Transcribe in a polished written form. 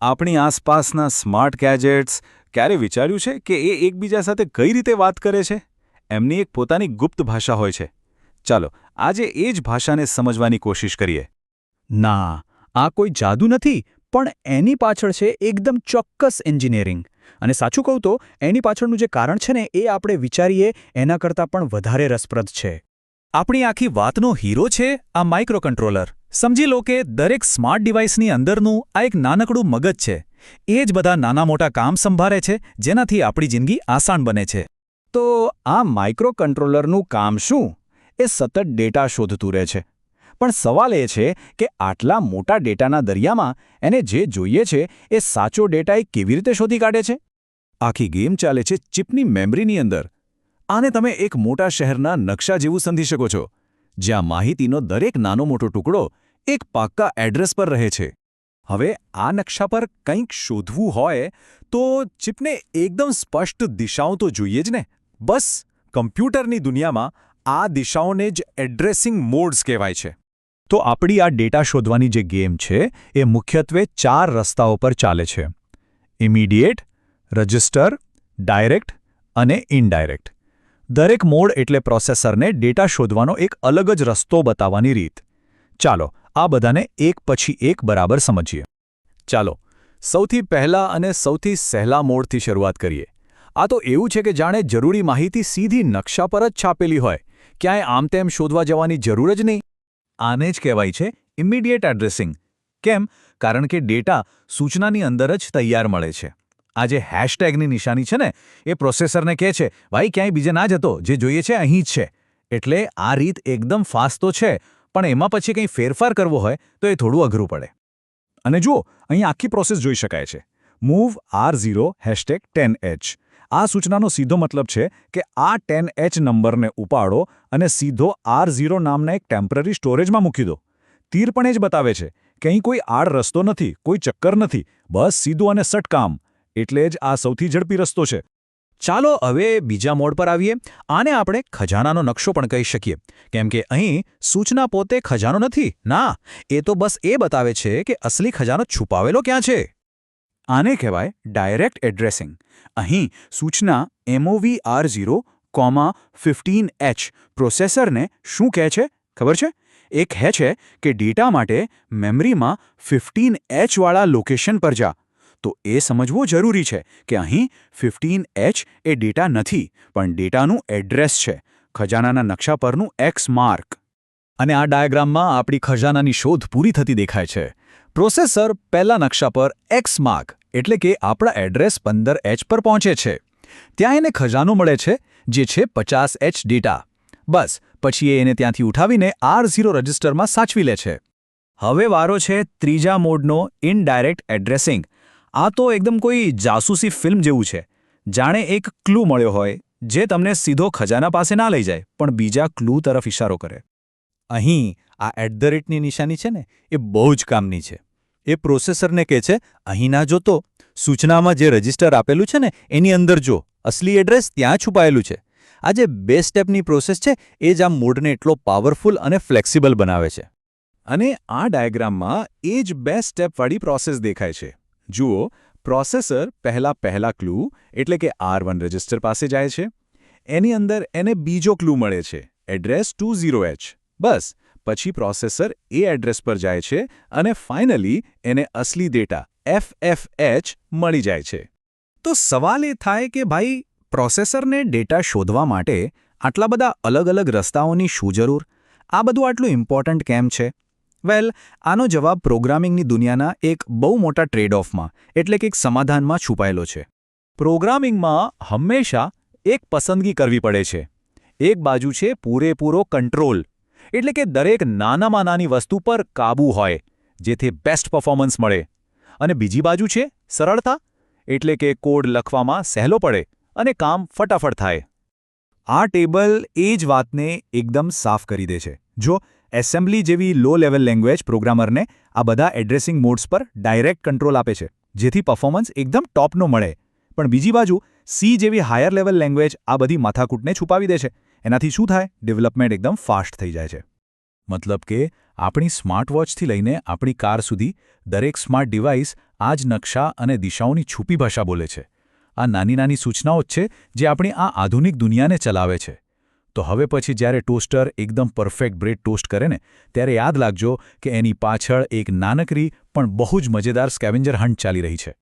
આપણી આસપાસના smart gadgets ક્યારે વિચાર્યું છે કે એ એકબીજા સાથે કઈ રીતે વાત કરે છે? એમની એક પોતાની ગુપ્ત ભાષા હોય છે. ચાલો આજે એ જ ભાષાને સમજવાની કોશિશ કરીએ. ના, આ કોઈ જાદુ નથી, પણ એની પાછળ છે એકદમ ચોક્કસ એન્જિનિયરિંગ. અને સાચું કહું તો એની પાછળનું જે કારણ છે ને એ આપણે વિચારીએ એના કરતાં પણ વધારે રસપ્રદ છે. આપણી આખી વાતનો હીરો છે આ માઇક્રોકન્ટ્રોલર. સમજી લો કે દરેક સ્માર્ટ ડિવાઇસની અંદરનું આ એક નાનકડું મગજ છે. એ જ બધા નાના મોટા કામ સંભાળે છે જેનાથી આપણી જિંદગી આસાન બને છે. તો આ માઇક્રોકન્ટ્રોલરનું કામ શું? એ સતત ડેટા શોધતું રહે છે. પણ સવાલ એ છે કે આટલા મોટા ડેટાના દરિયામાં એને જે જોઈએ છે એ સાચો ડેટા એ કેવી રીતે શોધી કાઢે છે? આખી ગેમ ચાલે છે ચિપની મેમરીની અંદર. આને તમે એક મોટા શહેરના નકશા જેવું સમજી શકો છો, જ્યાં માહિતીનો દરેક નાનો મોટો ટુકડો એક પાક્કા એડ્રેસ પર રહે છે. હવે આ નકશા પર કંઈક શોધવું હોય તો ચિપને એકદમ સ્પષ્ટ દિશાઓ તો જોઈએ જ ને. બસ કમ્પ્યુટરની દુનિયામાં આ દિશાઓને જ એડ્રેસિંગ મોડ્સ કહેવાય છે. તો આપણી આ ડેટા શોધવાની જે ગેમ છે એ મુખ્યત્વે 4 રસ્તાઓ પર ચાલે છે: ઇમિડિયેટ, રજિસ્ટર, ડાયરેક્ટ અને ઇનડાયરેક્ટ. દરેક મોડ એટલે પ્રોસેસરને ડેટા શોધવાનો એક અલગ જ રસ્તો બતાવવાની રીત. ચાલો આ બધાને એક પછી એક બરાબર સમજીએ. ચાલો સૌથી પહેલા અને સૌથી સહેલા મોડથી શરૂઆત કરીએ. આ તો એવું છે કે જાણે જરૂરી માહિતી સીધી નકશા પર જ છાપેલી હોય, ક્યાંય આમ તેમ શોધવા જવાની જરૂર જ નહીં. આને જ કહેવાય છે ઇમિડિયેટ એડ્રેસિંગ. કેમ? કારણ કે ડેટા સૂચનાની અંદર જ તૈયાર મળે છે. આ જે હેશટેગની નિશાની છે ને એ પ્રોસેસરને કહે છે, ભાઈ ક્યાંય બીજે ના જતો, જે જોઈએ છે અહીં જ છે. એટલે આ રીત એકદમ ફાસ્ટ તો છે, પણ એમાં પછી કંઈ ફેરફાર કરવો હોય તો એ થોડું અઘરું પડે. અને જુઓ, અહીં આખી પ્રોસેસ જોઈ શકાય છે. Move R0 #10H. આ સૂચનાનો સીધો મતલબ છે કે આ 10H નંબરને ઉપાડો અને સીધો R0 નામના એક ટેમ્પરરી સ્ટોરેજમાં મૂકી દો. તીર પણ એ જ બતાવે છે કે અહીં કોઈ આડ રસ્તો નથી, કોઈ ચક્કર નથી, બસ સીધું અને સટ કામ. એટલે જ આ સૌથી ઝડપી રસ્તો છે. ચાલો હવે બીજા મોડ પર આવીએ. આને આપણે ખજાનાનો નકશો પણ કહી શકીએ, કેમ કે અહીં સૂચના પોતે ખજાનો નથી. ના, એ તો બસ એ બતાવે છે કે અસલી ખજાનો છુપાવેલો ક્યાં છે. આને કહેવાય ડાયરેક્ટ એડ્રેસિંગ. અહીં સૂચના MOV R0, 15H પ્રોસેસરને શું કહે છે ખબર છે? એ કહે છે કે ડેટા માટે મેમરીમાં 15H વાળા લોકેશન પર જા. તો એ સમજવું જરૂરી છે કે અહીં 15H એ ડેટા નથી, પણ ડેટાનું એડ્રેસ છે, ખજાનાના નકશા પરનું X માર્ક. અને આ ડાયાગ્રામમાં આપણી ખજાનાની શોધ પૂરી થતી દેખાય છે. પ્રોસેસર પહેલા નકશા પર X માર્ક એટલે કે આપણા એડ્રેસ 15H પર પહોંચે છે. ત્યાં એને ખજાનો મળે છે, જે છે 50H ડેટા. બસ પછી એને ત્યાંથી ઉઠાવીને R0 રજિસ્ટરમાં સાચવી લે છે. હવે વારો છે ત્રીજા મોડનો, ઇનડાયરેક્ટ એડ્રેસિંગ. આ તો એકદમ કોઈ જાસૂસી ફિલ્મ જેવું છે. જાણે એક ક્લુ મળ્યો હોય જે તમને સીધો ખજાના પાસે ના લઈ જાય, પણ બીજા ક્લુ તરફ ઇશારો કરે. અહીં આ @ નિશાની છે ને એ બહુ જ કામની છે. એ પ્રોસેસરને કહે છે, અહીં ના જોતો, સૂચનામાં જે રજિસ્ટર આપેલું છે ને એની અંદર જો, અસલી એડ્રેસ ત્યાં છુપાયેલું છે. આ જે 2 સ્ટેપની પ્રોસેસ છે એ જ આ મોડને એટલો પાવરફુલ અને ફ્લેક્સિબલ બનાવે છે. અને આ ડાયાગ્રામમાં એ જ 2 સ્ટેપવાળી પ્રોસેસ દેખાય છે. જુઓ, પ્રોસેસર પહેલા ક્લુ એટલે કે R1 રજિસ્ટર પાસે જાય છે. એની અંદર એને બીજો ક્લુ મળે છે, એડ્રેસ 20H. બસ પછી પ્રોસેસર એ એડ્રેસ પર જાય છે અને ફાઇનલી એને અસલી ડેટા FFH મળી જાય છે. તો સવાલ એ થાય કે ભાઈ, પ્રોસેસરને ડેટા શોધવા માટે આટલા બધા અલગ અલગ રસ્તાઓની શું જરૂર? આ બધું આટલું ઇમ્પોર્ટન્ટ કેમ છે? વેલ, આનો જવાબ પ્રોગ્રામિંગની દુનિયાના એક બહુ મોટા ટ્રેડ ઓફમાં એટલે કે એક સમાધાનમાં છુપાયેલો છે. પ્રોગ્રામિંગમાં હંમેશા એક પસંદગી કરવી પડે છે. એક બાજુ છે પૂરેપૂરો કંટ્રોલ, એટલે કે દરેક નાનામાં નાની વસ્તુ પર કાબૂ હોય, જેથી બેસ્ટ પરફોર્મન્સ મળે. અને બીજી બાજુ છે સરળતા, એટલે કે કોડ લખવામાં સહેલો પડે અને કામ ફટાફટ થાય. આ ટેબલ એ જ વાતને એકદમ સાફ કરી દે છે. જો એસેમ્બલી જેવી લો લેવલ લેંગ્વેજ પ્રોગ્રામરને આ બધા એડ્રેસિંગ મોડ્સ પર ડાયરેક્ટ કંટ્રોલ આપે છે, જેથી પરફોર્મન્સ એકદમ ટોપનો મળે. પણ બીજી બાજુ સી જેવી હાયર લેવલ લેંગ્વેજ આ બધી માથાકૂટને છુપાવી દે છે. એનાથી શું થાય? ડેવલપમેન્ટ એકદમ ફાસ્ટ થઈ જાય છે. મતલબ કે આપણી સ્માર્ટવોચથી લઈને આપણી કાર સુધી દરેક સ્માર્ટ ડિવાઇસ આ જ નકશા અને દિશાઓની છુપી ભાષા બોલે છે. આ નાની નાની સૂચનાઓ જ છે જે આપણી આ આધુનિક દુનિયાને ચલાવે છે. તો હવે પછી જ્યારે ટોસ્ટર એકદમ પરફેક્ટ બ્રેડ ટોસ્ટ કરે ને ત્યારે યાદ રાખજો કે એની પાછળ એક નાનકડી પણ બહુ જ મજેદાર સ્કેવેન્જર હન્ટ ચાલી રહી છે.